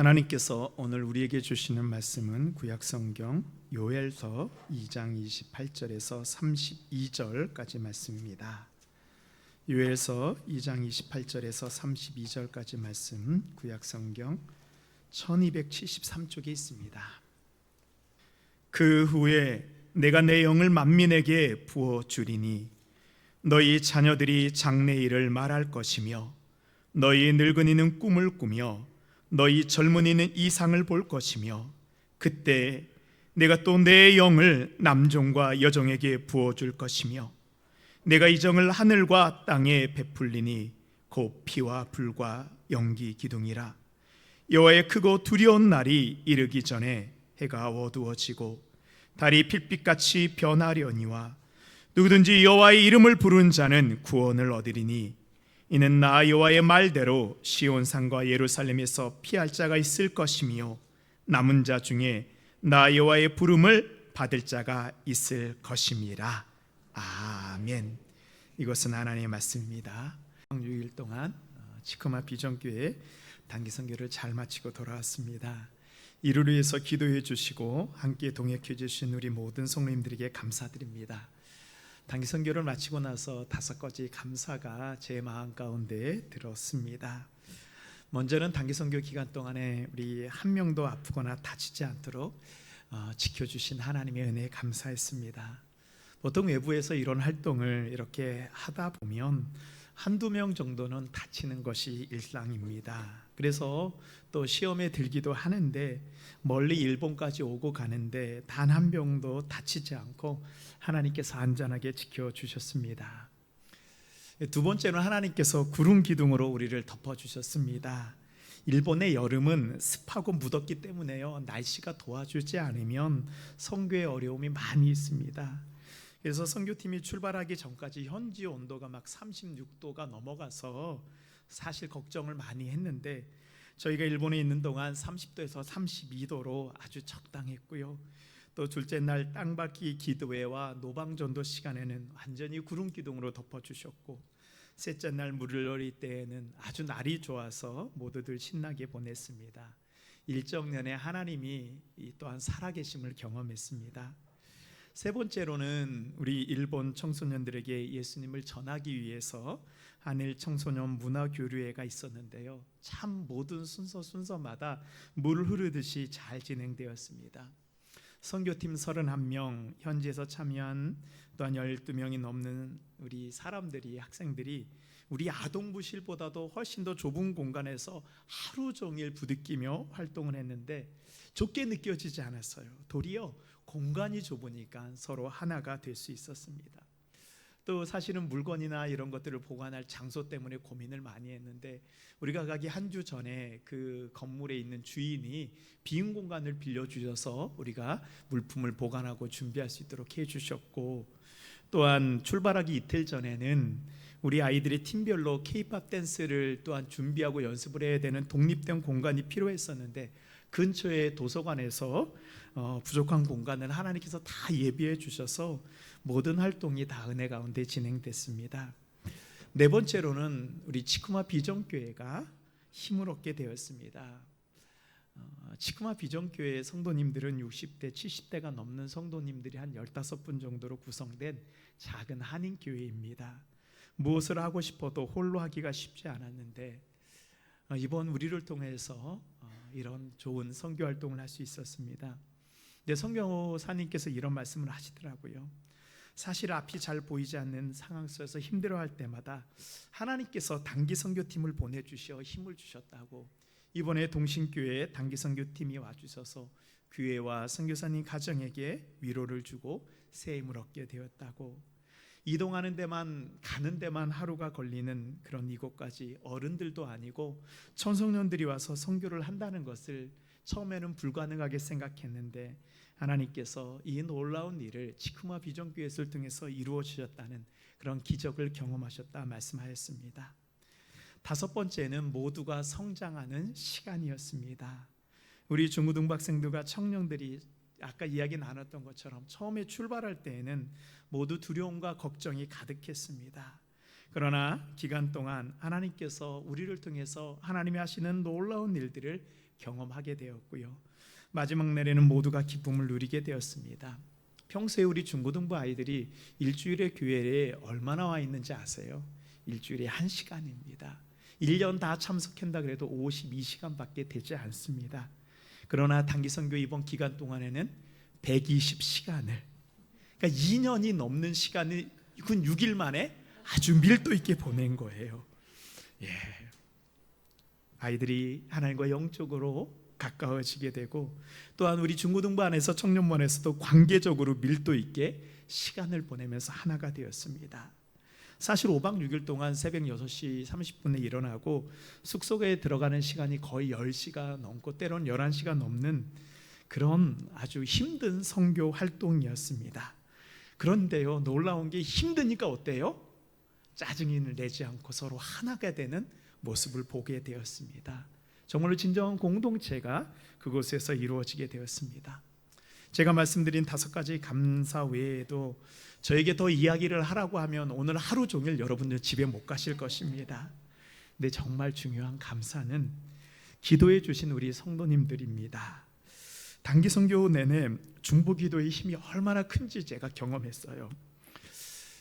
하나님께서 오늘 우리에게 주시는 말씀은 구약성경 요엘서 2장 28절에서 32절까지 말씀입니다. 요엘서 2장 28절에서 32절까지 말씀, 구약성경 1273쪽에 있습니다. 그 후에 내가 내 영을 만민에게 부어주리니 너희 자녀들이 장래일을 말할 것이며 너희 늙은이는 꿈을 꾸며 너희 젊은이는 이상을 볼 것이며 그때 내가 또 내 영을 남종과 여종에게 부어줄 것이며 내가 이 정을 하늘과 땅에 베풀리니 곧 피와 불과 연기 기둥이라. 여호와의 크고 두려운 날이 이르기 전에 해가 어두워지고 달이 필빛같이 변하려니와 누구든지 여호와의 이름을 부른 자는 구원을 얻으리니 이는 나 여호와의 말대로 시온산과 예루살렘에서 피할 자가 있을 것이며 남은 자 중에 나 여호와의 부름을 받을 자가 있을 것임이라. 아멘. 이것은 하나님의 말씀입니다. 6일 동안 치코마 비전교회 단기 선교를 잘 마치고 돌아왔습니다. 이를 위해서 기도해 주시고 함께 동역해 주신 우리 모든 성도님들에게 감사드립니다. 단기 선교를 마치고 나서 5가지 감사가 제 마음 가운데 들었습니다. 먼저는 단기 선교 기간 동안에 우리 한 명도 아프거나 다치지 않도록 지켜주신 하나님의 은혜에 감사했습니다. 보통 외부에서 이런 활동을 이렇게 하다 보면 한두 명 정도는 다치는 것이 일상입니다. 그래서 또 시험에 들기도 하는데 멀리 일본까지 오고 가는데 단 한 명도 다치지 않고 하나님께서 안전하게 지켜주셨습니다. 두 번째는 하나님께서 구름 기둥으로 우리를 덮어주셨습니다. 일본의 여름은 습하고 무덥기 때문에요, 날씨가 도와주지 않으면 선교에 어려움이 많이 있습니다. 그래서 선교팀이 출발하기 전까지 현지 온도가 막 36도가 넘어가서 사실 걱정을 많이 했는데 저희가 일본에 있는 동안 30도에서 32도로 아주 적당했고요. 또 둘째 날 땅밟기 기도회와 노방전도 시간에는 완전히 구름 기둥으로 덮어주셨고 셋째 날 물놀이 때에는 아주 날이 좋아서 모두들 신나게 보냈습니다. 일정 내내 하나님이 또한 살아계심을 경험했습니다. 세 번째로는 우리 일본 청소년들에게 예수님을 전하기 위해서 한일 청소년 문화교류회가 있었는데요, 참 모든 순서마다 물 흐르듯이 잘 진행되었습니다. 선교팀 31명, 현지에서 참여한 또한 12명이 넘는 우리 사람들이, 학생들이 우리 아동부실보다도 훨씬 더 좁은 공간에서 하루 종일 부딪히며 활동을 했는데 좁게 느껴지지 않았어요. 도리어 공간이 좁으니까 서로 하나가 될 수 있었습니다. 또 사실은 물건이나 이런 것들을 보관할 장소 때문에 고민을 많이 했는데 우리가 가기 한 주 전에 그 건물에 있는 주인이 빈 공간을 빌려주셔서 우리가 물품을 보관하고 준비할 수 있도록 해주셨고, 또한 출발하기 이틀 전에는 우리 아이들이 팀별로 K-팝 댄스를 또한 준비하고 연습을 해야 되는 독립된 공간이 필요했었는데 근처의 도서관에서 부족한 공간을 하나님께서 다 예비해 주셔서 모든 활동이 다 은혜 가운데 진행됐습니다. 네 번째로는 우리 치쿠마 비전교회가 힘을 얻게 되었습니다. 치쿠마 비전교회 성도님들은 60대, 70대가 넘는 성도님들이 한 15분 정도로 구성된 작은 한인교회입니다. 무엇을 하고 싶어도 홀로 하기가 쉽지 않았는데 이번 우리를 통해서 이런 좋은 선교 활동을 할 수 있었습니다. 근데 선교사님께서 이런 말씀을 하시더라고요. 사실 앞이 잘 보이지 않는 상황 속에서 힘들어할 때마다 하나님께서 단기 선교팀을 보내주셔 힘을 주셨다고. 이번에 동신교회에 단기 선교팀이 와주셔서 교회와 선교사님 가정에게 위로를 주고 새 힘을 얻게 되었다고. 이동하는 데만, 가는 데만 하루가 걸리는 그런 이곳까지 어른들도 아니고 청소년들이 와서 선교를 한다는 것을 처음에는 불가능하게 생각했는데 하나님께서 이 놀라운 일을 치쿠마 비전교회를 통해서 이루어 주셨다는 그런 기적을 경험하셨다 말씀하였습니다. 5번째는 모두가 성장하는 시간이었습니다. 우리 중고등학생들과 청년들이 아까 이야기 나눴던 것처럼 처음에 출발할 때에는 모두 두려움과 걱정이 가득했습니다. 그러나 기간 동안 하나님께서 우리를 통해서 하나님이 하시는 놀라운 일들을 경험하게 되었고요. 마지막 날에는 모두가 기쁨을 누리게 되었습니다. 평소에 우리 중고등부 아이들이 일주일에 교회에 얼마나 와 있는지 아세요? 일주일에 1시간입니다. 1년 다 참석한다 그래도 52시간밖에 되지 않습니다. 그러나 단기선교 이번 기간 동안에는 120시간을, 그러니까 2년이 넘는 시간을 근 6일 만에 아주 밀도 있게 보낸 거예요. 아이들이 하나님과 영적으로 가까워지게 되고, 또한 우리 중고등부 안에서 청년부안에서도 관계적으로 밀도 있게 시간을 보내면서 하나가 되었습니다. 사실 5박 6일 동안 새벽 6시 30분에 일어나고 숙소에 들어가는 시간이 거의 10시가 넘고 때론 11시가 넘는 그런 아주 힘든 선교 활동이었습니다. 그런데요, 놀라운 게 힘드니까 어때요? 짜증을 내지 않고 서로 하나가 되는 모습을 보게 되었습니다. 정말로 진정한 공동체가 그곳에서 이루어지게 되었습니다. 제가 말씀드린 5가지 감사 외에도 저에게 더 이야기를 하라고 하면 오늘 하루 종일 여러분들 집에 못 가실 것입니다. 근데 정말 중요한 감사는 기도해 주신 우리 성도님들입니다. 단기 선교 내내 중보 기도의 힘이 얼마나 큰지 제가 경험했어요.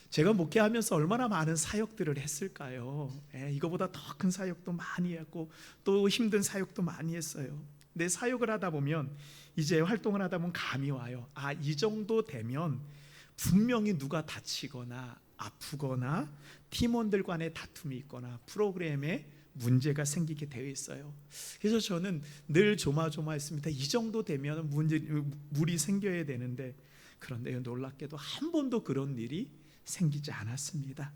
제가 목회하면서 얼마나 많은 사역들을 했을까요? 이거보다 더 큰 사역도 많이 했고 또 힘든 사역도 많이 했어요. 근데 사역을 하다 보면, 이제 활동을 하다 보면 감이 와요. 이 정도 되면 분명히 누가 다치거나 아프거나 팀원들 간에 다툼이 있거나 프로그램에 문제가 생기게 되어 있어요. 그래서 저는 늘 조마조마했습니다. 이 정도 되면 물이 생겨야 되는데, 그런데 놀랍게도 한 번도 그런 일이 생기지 않았습니다.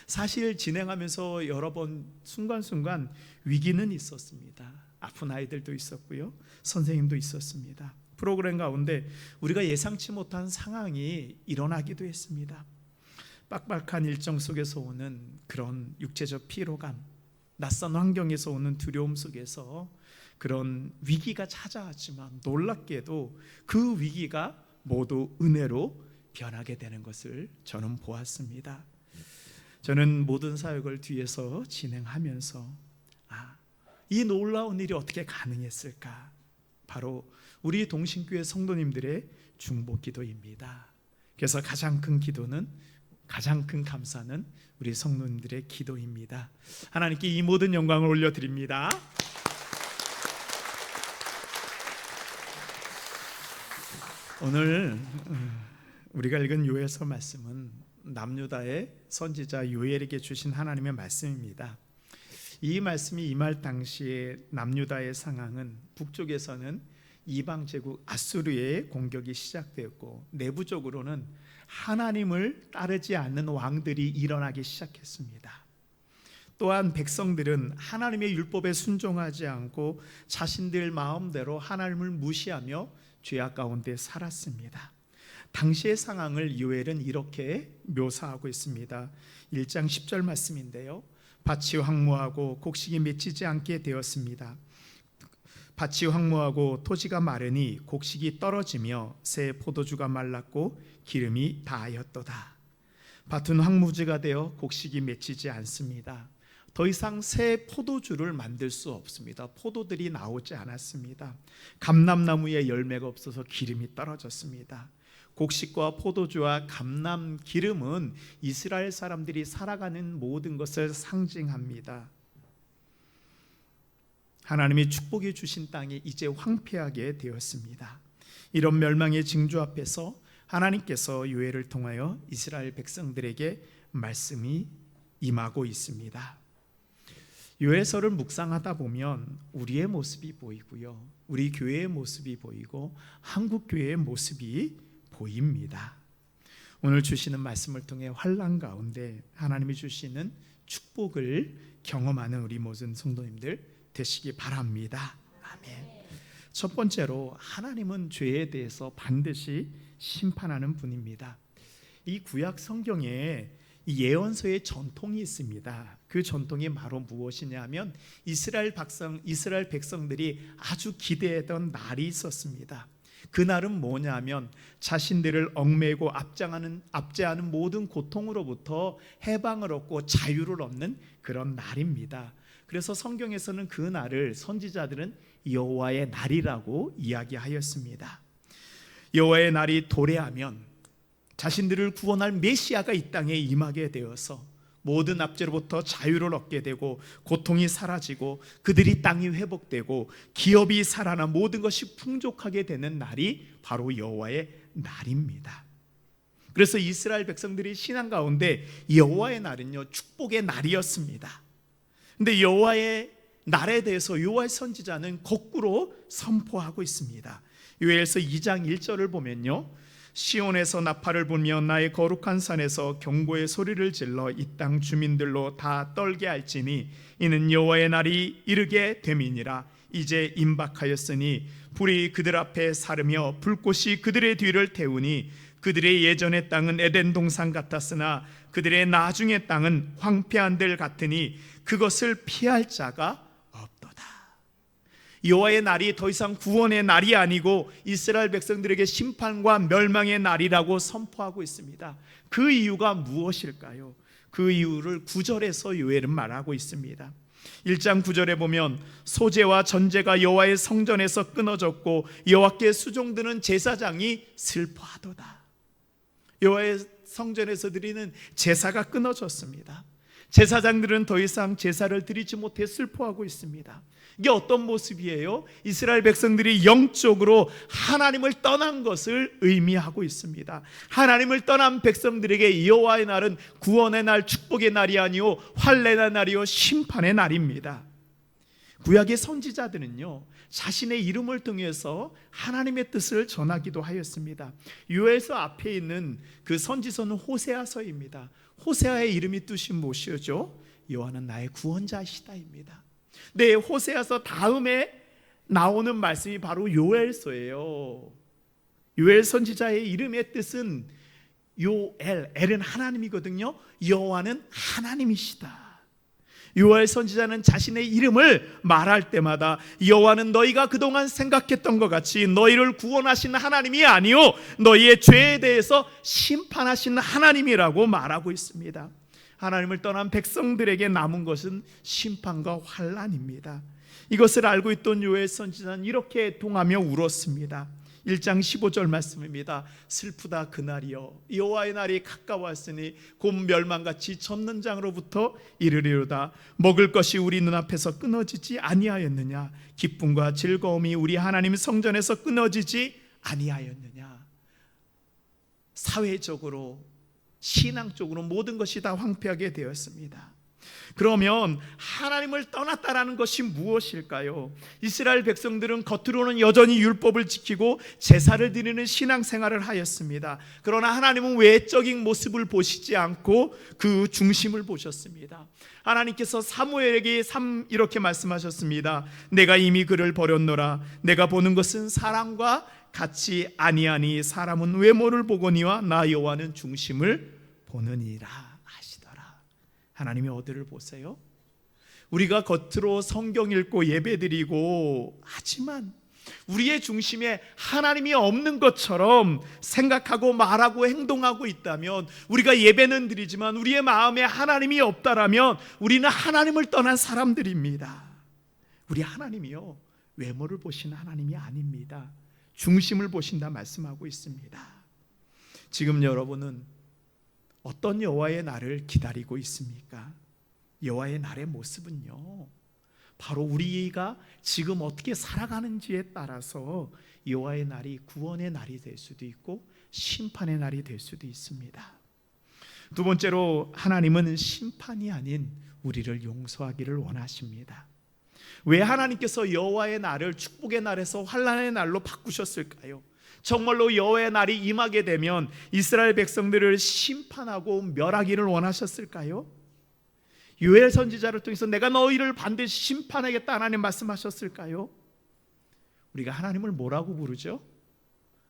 사실 진행하면서 여러 번 순간순간 위기는 있었습니다. 아픈 아이들도 있었고요, 선생님도 있었습니다. 프로그램 가운데 우리가 예상치 못한 상황이 일어나기도 했습니다. 빡빡한 일정 속에서 오는 그런 육체적 피로감, 낯선 환경에서 오는 두려움 속에서 그런 위기가 찾아왔지만 놀랍게도 그 위기가 모두 은혜로 변하게 되는 것을 저는 보았습니다. 저는 모든 사역을 뒤에서 진행하면서 이 놀라운 일이 어떻게 가능했을까? 바로 우리 동신교회 성도님들의 중보 기도입니다. 그래서 가장 큰 감사는 우리 성도님들의 기도입니다. 하나님께 이 모든 영광을 올려드립니다. 오늘 우리가 읽은 요엘서 말씀은 남유다의 선지자 요엘에게 주신 하나님의 말씀입니다. 이 말씀이 임할 당시에 남유다의 상황은 북쪽에서는 이방 제국 아수르의 공격이 시작되었고, 내부적으로는 하나님을 따르지 않는 왕들이 일어나기 시작했습니다. 또한 백성들은 하나님의 율법에 순종하지 않고 자신들 마음대로 하나님을 무시하며 죄악 가운데 살았습니다. 당시의 상황을 요엘은 이렇게 묘사하고 있습니다. 1장 10절 말씀인데요, 밭이 황무하고 곡식이 맺히지 않게 되었습니다. 밭이 황무하고 토지가 마르니 곡식이 떨어지며 새 포도주가 말랐고 기름이 다하였도다. 밭은 황무지가 되어 곡식이 맺히지 않습니다. 더 이상 새 포도주를 만들 수 없습니다. 포도들이 나오지 않았습니다. 감람나무에 열매가 없어서 기름이 떨어졌습니다. 곡식과 포도주와 감람 기름은 이스라엘 사람들이 살아가는 모든 것을 상징합니다. 하나님이 축복해 주신 땅이 이제 황폐하게 되었습니다. 이런 멸망의 징조 앞에서 하나님께서 요엘을 통하여 이스라엘 백성들에게 말씀이 임하고 있습니다. 요엘서를 묵상하다 보면 우리의 모습이 보이고요, 우리 교회의 모습이 보이고 한국 교회의 모습이 보입니다. 오늘 주시는 말씀을 통해 환난 가운데 하나님이 주시는 축복을 경험하는 우리 모든 성도님들 되시기 바랍니다. 아멘. 첫 번째로, 하나님은 죄에 대해서 반드시 심판하는 분입니다. 이 구약 성경에 예언서의 전통이 있습니다. 그 전통이 바로 무엇이냐면 이스라엘 백성들이 아주 기대했던 날이 있었습니다. 그날은 뭐냐면 자신들을 얽매이고 압제하는 모든 고통으로부터 해방을 얻고 자유를 얻는 그런 날입니다. 그래서 성경에서는 그 날을 선지자들은 여호와의 날이라고 이야기하였습니다. 여호와의 날이 도래하면 자신들을 구원할 메시아가 이 땅에 임하게 되어서 모든 압제로부터 자유를 얻게 되고 고통이 사라지고 그들이 땅이 회복되고 기업이 살아나 모든 것이 풍족하게 되는 날이 바로 여호와의 날입니다. 그래서 이스라엘 백성들이 신앙 가운데 여호와의 날은요, 축복의 날이었습니다. 근데 여호와의 날에 대해서 여호와의 선지자는 거꾸로 선포하고 있습니다. 요엘서 2장 1절을 보면요, 시온에서 나팔을 불며 나의 거룩한 산에서 경고의 소리를 질러 이 땅 주민들로 다 떨게 할지니 이는 여호와의 날이 이르게 됨이니라. 이제 임박하였으니 불이 그들 앞에 사르며 불꽃이 그들의 뒤를 태우니 그들의 예전의 땅은 에덴 동산 같았으나 그들의 나중의 땅은 황폐한 들 같으니 그것을 피할 자가 없도다. 여호와의 날이 더 이상 구원의 날이 아니고 이스라엘 백성들에게 심판과 멸망의 날이라고 선포하고 있습니다. 그 이유가 무엇일까요? 그 이유를 9절에서 요엘은 말하고 있습니다. 1장 9절에 보면 소제와 전제가 여호와의 성전에서 끊어졌고 여호와께 수종드는 제사장이 슬퍼하도다. 여호와의 성전에서 드리는 제사가 끊어졌습니다. 제사장들은 더 이상 제사를 드리지 못해 슬퍼하고 있습니다. 이게 어떤 모습이에요? 이스라엘 백성들이 영적으로 하나님을 떠난 것을 의미하고 있습니다. 하나님을 떠난 백성들에게 여호와의 날은 구원의 날, 축복의 날이 아니요 환난의 날이요 심판의 날입니다. 구약의 선지자들은요, 자신의 이름을 통해서 하나님의 뜻을 전하기도 하였습니다. 요엘서 앞에 있는 그 선지서는 호세아서입니다. 호세아의 이름이 뜻이 무엇이죠? 여호와는 나의 구원자시다입니다. 네, 호세아서 다음에 나오는 말씀이 바로 요엘서예요. 요엘 선지자의 이름의 뜻은 요엘, 엘은 하나님이거든요. 여호와는 하나님이시다. 요엘 선지자는 자신의 이름을 말할 때마다 여호와는 너희가 그동안 생각했던 것 같이 너희를 구원하시는 하나님이 아니요 너희의 죄에 대해서 심판하시는 하나님이라고 말하고 있습니다. 하나님을 떠난 백성들에게 남은 것은 심판과 환난입니다. 이것을 알고 있던 요엘 선지자는 이렇게 통하며 울었습니다. 1장 15절 말씀입니다. 슬프다 그날이여 여호와의 날이 가까웠으니 곧 멸망같이 젖는 장으로부터 이르리로다. 먹을 것이 우리 눈앞에서 끊어지지 아니하였느냐. 기쁨과 즐거움이 우리 하나님 성전에서 끊어지지 아니하였느냐. 사회적으로 신앙적으로 모든 것이 다 황폐하게 되었습니다. 그러면 하나님을 떠났다라는 것이 무엇일까요? 이스라엘 백성들은 겉으로는 여전히 율법을 지키고 제사를 드리는 신앙생활을 하였습니다. 그러나 하나님은 외적인 모습을 보시지 않고 그 중심을 보셨습니다. 하나님께서 사무엘에게 이렇게 말씀하셨습니다. 내가 이미 그를 버렸노라. 내가 보는 것은 사람과 같이 아니하니 사람은 외모를 보거니와 나 여호와는 중심을 보느니라 하시더라. 하나님이 어디를 보세요? 우리가 겉으로 성경 읽고 예배드리고 하지만 우리의 중심에 하나님이 없는 것처럼 생각하고 말하고 행동하고 있다면, 우리가 예배는 드리지만 우리의 마음에 하나님이 없다라면 우리는 하나님을 떠난 사람들입니다. 우리 하나님이요 외모를 보시는 하나님이 아닙니다. 중심을 보신다 말씀하고 있습니다. 지금 여러분은 어떤 여호와의 날을 기다리고 있습니까? 여호와의 날의 모습은요 바로 우리가 지금 어떻게 살아가는지에 따라서 여호와의 날이 구원의 날이 될 수도 있고 심판의 날이 될 수도 있습니다. 두 번째로, 하나님은 심판이 아닌 우리를 용서하기를 원하십니다. 왜 하나님께서 여호와의 날을 축복의 날에서 환난의 날로 바꾸셨을까요? 정말로 여호와의 날이 임하게 되면 이스라엘 백성들을 심판하고 멸하기를 원하셨을까요? 요엘 선지자를 통해서 내가 너희를 반드시 심판하겠다 하나님 말씀하셨을까요? 우리가 하나님을 뭐라고 부르죠?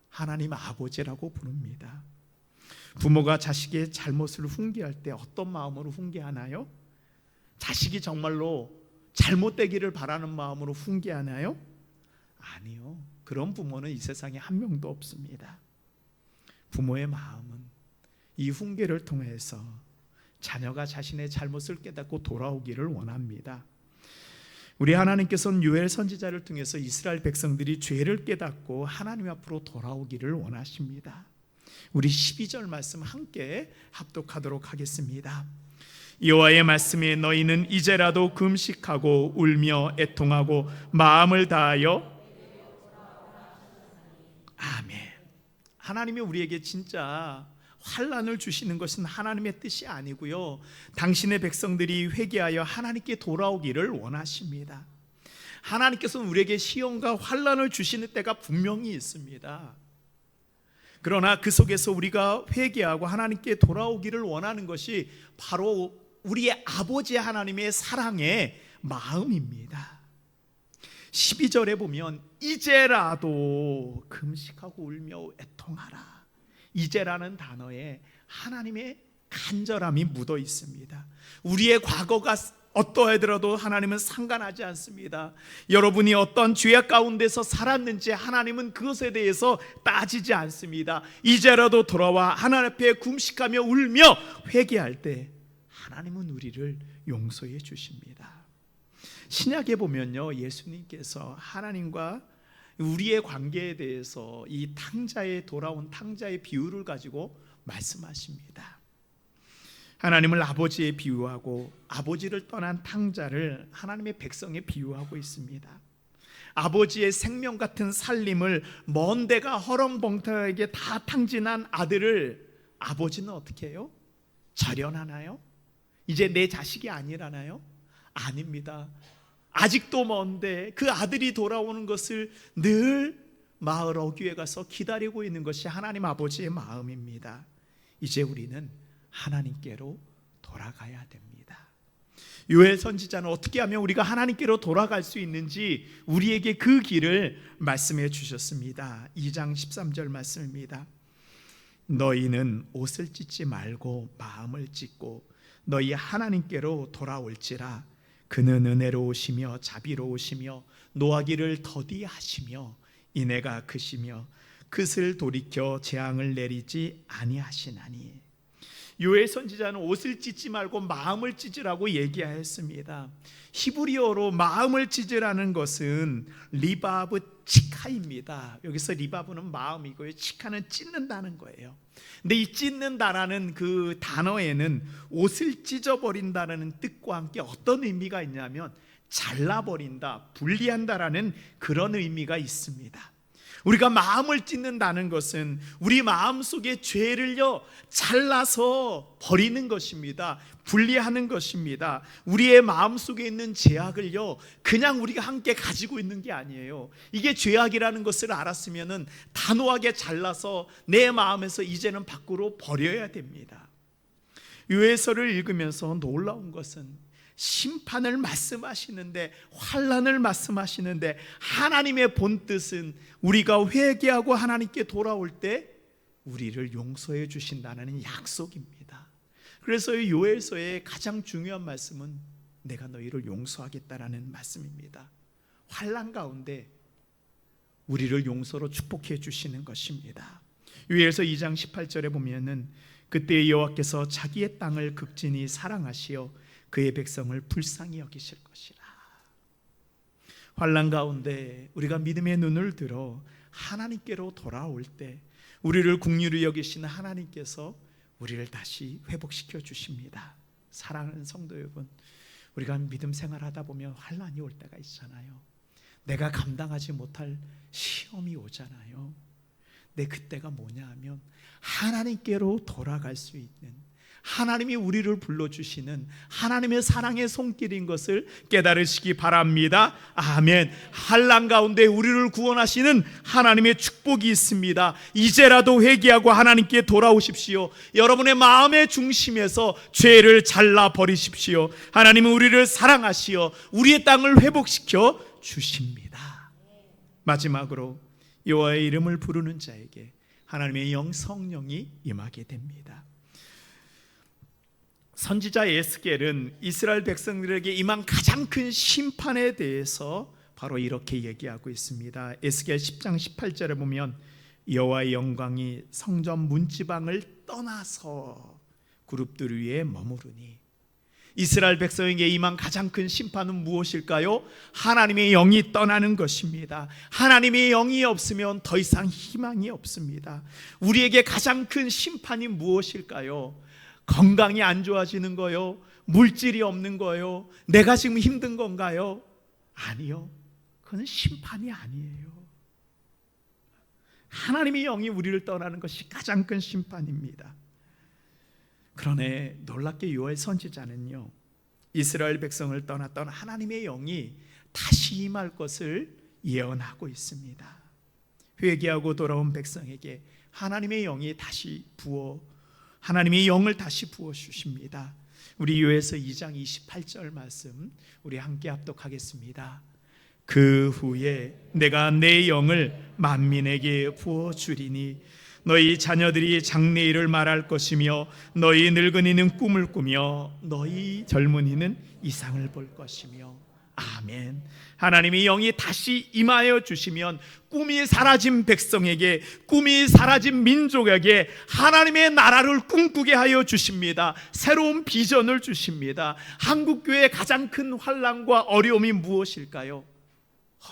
하나님 아버지라고 부릅니다. 부모가 자식의 잘못을 훈계할 때 어떤 마음으로 훈계하나요? 자식이 정말로 잘못되기를 바라는 마음으로 훈계하나요? 아니요. 그런 부모는 이 세상에 한 명도 없습니다. 부모의 마음은 이 훈계를 통해서 자녀가 자신의 잘못을 깨닫고 돌아오기를 원합니다. 우리 하나님께서는 요엘 선지자를 통해서 이스라엘 백성들이 죄를 깨닫고 하나님 앞으로 돌아오기를 원하십니다. 우리 12절 말씀 함께 합독하도록 하겠습니다. 여호와의 말씀에 너희는 이제라도 금식하고 울며 애통하고 마음을 다하여 아멘. 하나님이 우리에게 진짜 환난을 주시는 것은 하나님의 뜻이 아니고요, 당신의 백성들이 회개하여 하나님께 돌아오기를 원하십니다. 하나님께서는 우리에게 시험과 환난을 주시는 때가 분명히 있습니다. 그러나 그 속에서 우리가 회개하고 하나님께 돌아오기를 원하는 것이 바로 우리의 아버지 하나님의 사랑의 마음입니다. 12절에 보면 이제라도 금식하고 울며 애통하라. 이제라는 단어에 하나님의 간절함이 묻어 있습니다. 우리의 과거가 어떠하더라도 하나님은 상관하지 않습니다. 여러분이 어떤 죄악 가운데서 살았는지 하나님은 그것에 대해서 따지지 않습니다. 이제라도 돌아와 하나님 앞에 금식하며 울며 회개할 때 하나님은 우리를 용서해 주십니다. 신약에 보면요, 예수님께서 하나님과 우리의 관계에 대해서 이 탕자에 돌아온 탕자의 비유를 가지고 말씀하십니다. 하나님을 아버지에 비유하고 아버지를 떠난 탕자를 하나님의 백성에 비유하고 있습니다. 아버지의 생명 같은 살림을 먼 데가 허렁벙텅하게 다 탕진한 아들을 아버지는 어떻게 해요? 절연하나요? 이제 내 자식이 아니라나요? 아닙니다. 아직도 먼데 그 아들이 돌아오는 것을 늘 마을 어귀에 가서 기다리고 있는 것이 하나님 아버지의 마음입니다. 이제 우리는 하나님께로 돌아가야 됩니다. 요엘 선지자는 어떻게 하면 우리가 하나님께로 돌아갈 수 있는지 우리에게 그 길을 말씀해 주셨습니다. 2장 13절 말씀입니다. 너희는 옷을 찢지 말고 마음을 찢고 너희 하나님께로 돌아올지라. 그는 은혜로우시며 자비로우시며 노하기를 더디하시며 인애가 크시며 그슬 돌이켜 재앙을 내리지 아니하시나니. 요엘 선지자는 옷을 찢지 말고 마음을 찢으라고 얘기하였습니다. 히브리어로 마음을 찢으라는 것은 리바브 치카입니다. 여기서 리바브는 마음이고요, 치카는 찢는다는 거예요. 근데 이 찢는다라는 그 단어에는 옷을 찢어버린다는 뜻과 함께 어떤 의미가 있냐면 잘라버린다, 분리한다라는 그런 의미가 있습니다. 우리가 마음을 찢는다는 것은 우리 마음속의 죄를요 잘라서 버리는 것입니다. 분리하는 것입니다. 우리의 마음속에 있는 죄악을요 그냥 우리가 함께 가지고 있는 게 아니에요. 이게 죄악이라는 것을 알았으면은 단호하게 잘라서 내 마음에서 이제는 밖으로 버려야 됩니다. 요엘서를 읽으면서 놀라운 것은 심판을 말씀하시는데, 환난을 말씀하시는데, 하나님의 본뜻은 우리가 회개하고 하나님께 돌아올 때 우리를 용서해 주신다는 약속입니다. 그래서 이 요엘서의 가장 중요한 말씀은 내가 너희를 용서하겠다라는 말씀입니다. 환난 가운데 우리를 용서로 축복해 주시는 것입니다. 요엘서 2장 18절에 보면은 그때 여호와께서 자기의 땅을 극진히 사랑하시어 그의 백성을 불쌍히 여기실 것이라. 환난 가운데 우리가 믿음의 눈을 들어 하나님께로 돌아올 때 우리를 긍휼히 여기시는 하나님께서 우리를 다시 회복시켜 주십니다. 사랑하는 성도 여러분, 우리가 믿음 생활하다 보면 환난이 올 때가 있잖아요. 내가 감당하지 못할 시험이 오잖아요. 근데 그때가 뭐냐 하면 하나님께로 돌아갈 수 있는, 하나님이 우리를 불러주시는 하나님의 사랑의 손길인 것을 깨달으시기 바랍니다. 아멘. 환난 가운데 우리를 구원하시는 하나님의 축복이 있습니다. 이제라도 회개하고 하나님께 돌아오십시오. 여러분의 마음의 중심에서 죄를 잘라버리십시오. 하나님은 우리를 사랑하시어 우리의 땅을 회복시켜 주십니다. 마지막으로 여호와의 이름을 부르는 자에게 하나님의 성령이 임하게 됩니다. 선지자 에스겔은 이스라엘 백성들에게 임한 가장 큰 심판에 대해서 바로 이렇게 얘기하고 있습니다. 에스겔 10장 18절에 보면 여호와의 영광이 성전 문지방을 떠나서 그룹들 위에 머무르니, 이스라엘 백성에게 임한 가장 큰 심판은 무엇일까요? 하나님의 영이 떠나는 것입니다. 하나님의 영이 없으면 더 이상 희망이 없습니다. 우리에게 가장 큰 심판이 무엇일까요? 건강이 안 좋아지는 거요? 물질이 없는 거요? 내가 지금 힘든 건가요? 아니요, 그건 심판이 아니에요. 하나님의 영이 우리를 떠나는 것이 가장 큰 심판입니다. 그러나 놀랍게 요엘 선지자는요, 이스라엘 백성을 떠났던 하나님의 영이 다시 임할 것을 예언하고 있습니다. 회개하고 돌아온 백성에게 하나님의 영이 하나님의 영을 다시 부어 주십니다. 우리 요엘서 2장 28절 말씀 우리 함께 합독하겠습니다. 그 후에 내가 내 영을 만민에게 부어 주리니 너희 자녀들이 장래일을 말할 것이며 너희 늙은이는 꿈을 꾸며 너희 젊은이는 이상을 볼 것이며. 아멘. 하나님의 영이 다시 임하여 주시면 꿈이 사라진 백성에게, 꿈이 사라진 민족에게 하나님의 나라를 꿈꾸게 하여 주십니다. 새로운 비전을 주십니다. 한국교회의 가장 큰 환난과 어려움이 무엇일까요?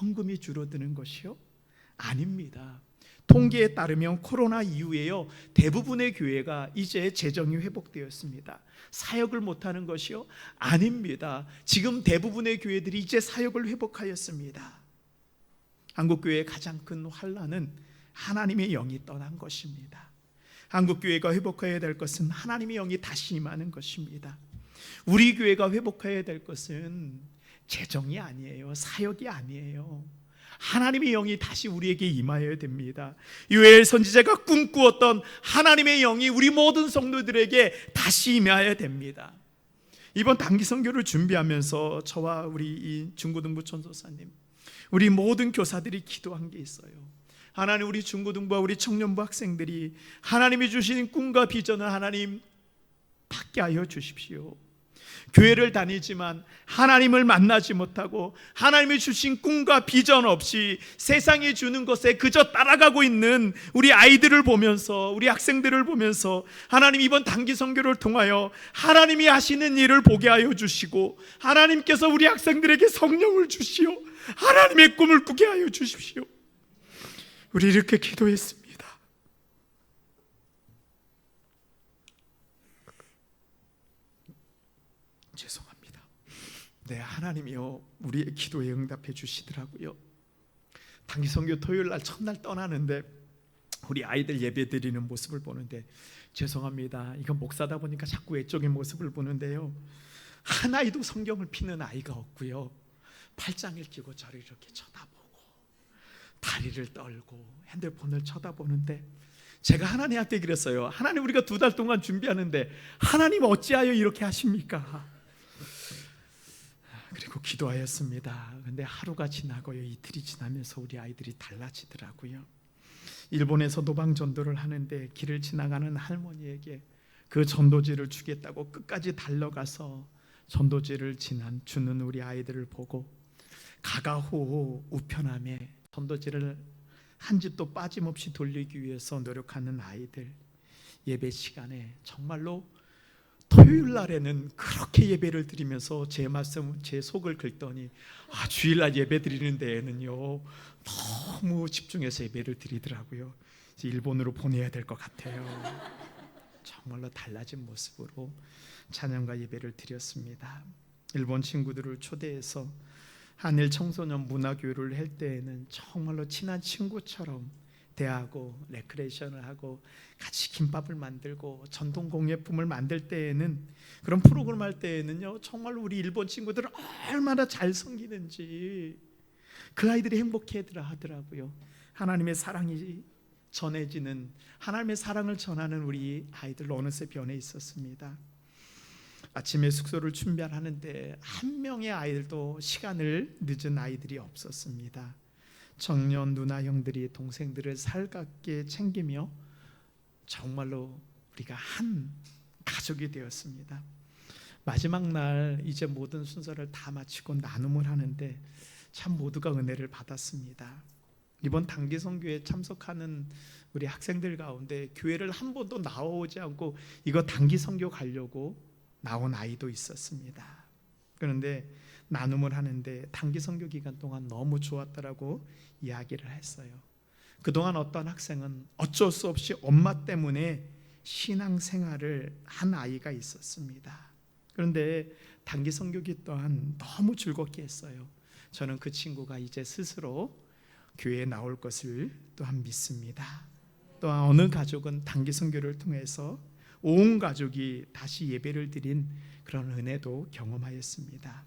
헌금이 줄어드는 것이요? 아닙니다. 통계에 따르면 코로나 이후에요, 대부분의 교회가 이제 재정이 회복되었습니다. 사역을 못하는 것이요? 아닙니다. 지금 대부분의 교회들이 이제 사역을 회복하였습니다. 한국교회의 가장 큰 환난은 하나님의 영이 떠난 것입니다. 한국교회가 회복해야 될 것은 하나님의 영이 다시 임하는 것입니다. 우리 교회가 회복해야 될 것은 재정이 아니에요, 사역이 아니에요. 하나님의 영이 다시 우리에게 임하여야 됩니다. 요엘 선지자가 꿈꾸었던 하나님의 영이 우리 모든 성도들에게 다시 임하여야 됩니다. 이번 단기 선교를 준비하면서 저와 우리 이 중고등부 전도사님, 우리 모든 교사들이 기도한 게 있어요. 하나님, 우리 중고등부와 우리 청년부 학생들이 하나님이 주신 꿈과 비전을 하나님 받게 하여 주십시오. 교회를 다니지만 하나님을 만나지 못하고 하나님이 주신 꿈과 비전 없이 세상이 주는 것에 그저 따라가고 있는 우리 아이들을 보면서, 우리 학생들을 보면서 하나님, 이번 단기 선교를 통하여 하나님이 하시는 일을 보게 하여 주시고, 하나님께서 우리 학생들에게 성령을 주시오, 하나님의 꿈을 꾸게 하여 주십시오. 우리 이렇게 기도했습니다. 죄송합니다. 네, 하나님이요, 우리의 기도에 응답해 주시더라고요. 단기 선교 토요일 날 첫날 떠나는데 우리 아이들 예배 드리는 모습을 보는데, 죄송합니다, 이건 목사다 보니까 자꾸 외적인 모습을 보는데요, 한 아이도 성경을 피는 아이가 없고요, 팔짱을 끼고 저를 이렇게 쳐다보고 다리를 떨고 핸드폰을 쳐다보는데, 제가 하나님한테 그랬어요. 하나님, 우리가 2달 동안 준비하는데 하나님 어찌하여 이렇게 하십니까? 그리고 기도하였습니다. 근데 하루가 지나고요, 이틀이 지나면서 우리 아이들이 달라지더라고요. 일본에서 노방 전도를 하는데 길을 지나가는 할머니에게 그 전도지를 주겠다고 끝까지 달려가서 전도지를 주는 우리 아이들을 보고 가가호호 우편함에 전도지를 한 집도 빠짐없이 돌리기 위해서 노력하는 아이들, 예배 시간에 정말로 토요일 날에는 그렇게 예배를 드리면서 제 말씀, 제 속을 긁더니 주일날 예배 드리는 데에는요 너무 집중해서 예배를 드리더라고요. 일본으로 보내야 될 것 같아요. 정말로 달라진 모습으로 찬양과 예배를 드렸습니다. 일본 친구들을 초대해서 한일 청소년 문화교류를 할 때에는 정말로 친한 친구처럼 대하고 레크레이션을 하고 같이 김밥을 만들고 전통 공예품을 만들 때에는, 그런 프로그램 할 때에는요 정말로 우리 일본 친구들은 얼마나 잘 섬기는지 그 아이들이 행복해 하더라고요. 하나님의 사랑이 전해지는, 하나님의 사랑을 전하는 우리 아이들 어느새 변해 있었습니다. 아침에 숙소를 준비하는데 한 명의 아이들도 시간을 늦은 아이들이 없었습니다. 청년 누나 형들이 동생들을 살갑게 챙기며 정말로 우리가 한 가족이 되었습니다. 마지막 날 이제 모든 순서를 다 마치고 나눔을 하는데 참 모두가 은혜를 받았습니다. 이번 단기 선교에 참석하는 우리 학생들 가운데 교회를 한 번도 나오지 않고 이거 단기 선교 가려고 나온 아이도 있었습니다. 그런데 나눔을 하는데 단기 선교 기간 동안 너무 좋았다라고 이야기를 했어요. 그동안 어떤 학생은 어쩔 수 없이 엄마 때문에 신앙생활을 한 아이가 있었습니다. 그런데 단기 선교기 또한 너무 즐겁게 했어요. 저는 그 친구가 이제 스스로 교회에 나올 것을 또한 믿습니다. 또한 어느 가족은 단기 선교를 통해서 온 가족이 다시 예배를 드린 그런 은혜도 경험하였습니다.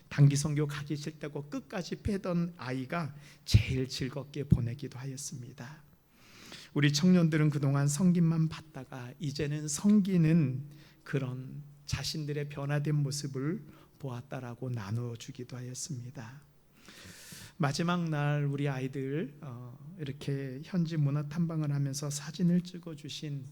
단기 선교 가기 싫다고 끝까지 빼던 아이가 제일 즐겁게 보내기도 하였습니다. 우리 청년들은 그동안 섬김만 받다가 이제는 섬기는 그런 자신들의 변화된 모습을 보았다라고 나누어주기도 하였습니다. 마지막 날 우리 아이들 이렇게 현지 문화 탐방을 하면서 사진을 찍어주신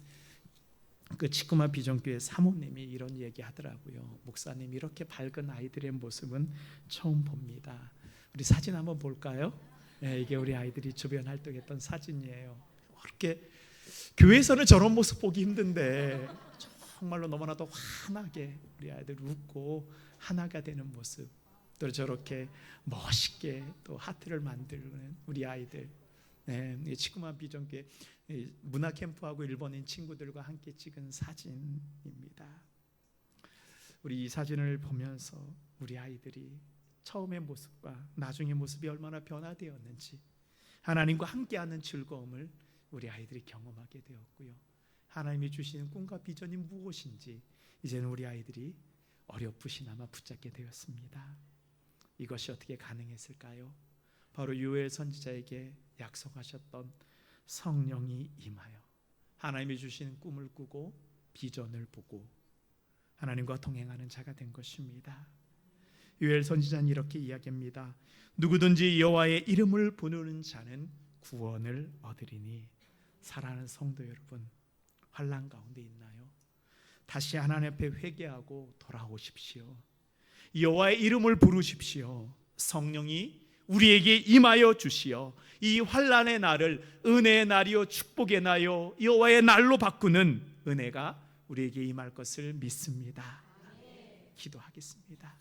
그 치쿠마 비전교회 사모님이 이런 얘기 하더라고요. 목사님, 이렇게 밝은 아이들의 모습은 처음 봅니다. 우리 사진 한번 볼까요? 네, 이게 우리 아이들이 주변 활동했던 사진이에요. 그렇게 교회에서는 저런 모습 보기 힘든데 정말로 너무나도 환하게 우리 아이들 웃고 하나가 되는 모습, 또 저렇게 멋있게 또 하트를 만드는 우리 아이들. 네, 치쿠마 비전교회 문화 캠프하고 일본인 친구들과 함께 찍은 사진입니다. 우리 이 사진을 보면서 우리 아이들이 처음의 모습과 나중의 모습이 얼마나 변화되었는지, 하나님과 함께하는 즐거움을 우리 아이들이 경험하게 되었고요. 하나님이 주시는 꿈과 비전이 무엇인지 이제는 우리 아이들이 어렴풋이나마 붙잡게 되었습니다. 이것이 어떻게 가능했을까요? 바로 요엘 선지자에게 약속하셨던 성령이 임하여 하나님이 주시는 꿈을 꾸고 비전을 보고 하나님과 동행하는 자가 된 것입니다. 요엘 선지자는 이렇게 이야기합니다. 누구든지 여호와의 이름을 부르는 자는 구원을 얻으리니. 사랑하는 성도 여러분, 환난 가운데 있나요? 다시 하나님 앞에 회개하고 돌아오십시오. 여호와의 이름을 부르십시오. 성령이 우리에게 임하여 주시어 이 환난의 날을 은혜의 날이요 축복의 날이요 여호와의 날로 바꾸는 은혜가 우리에게 임할 것을 믿습니다. 기도하겠습니다.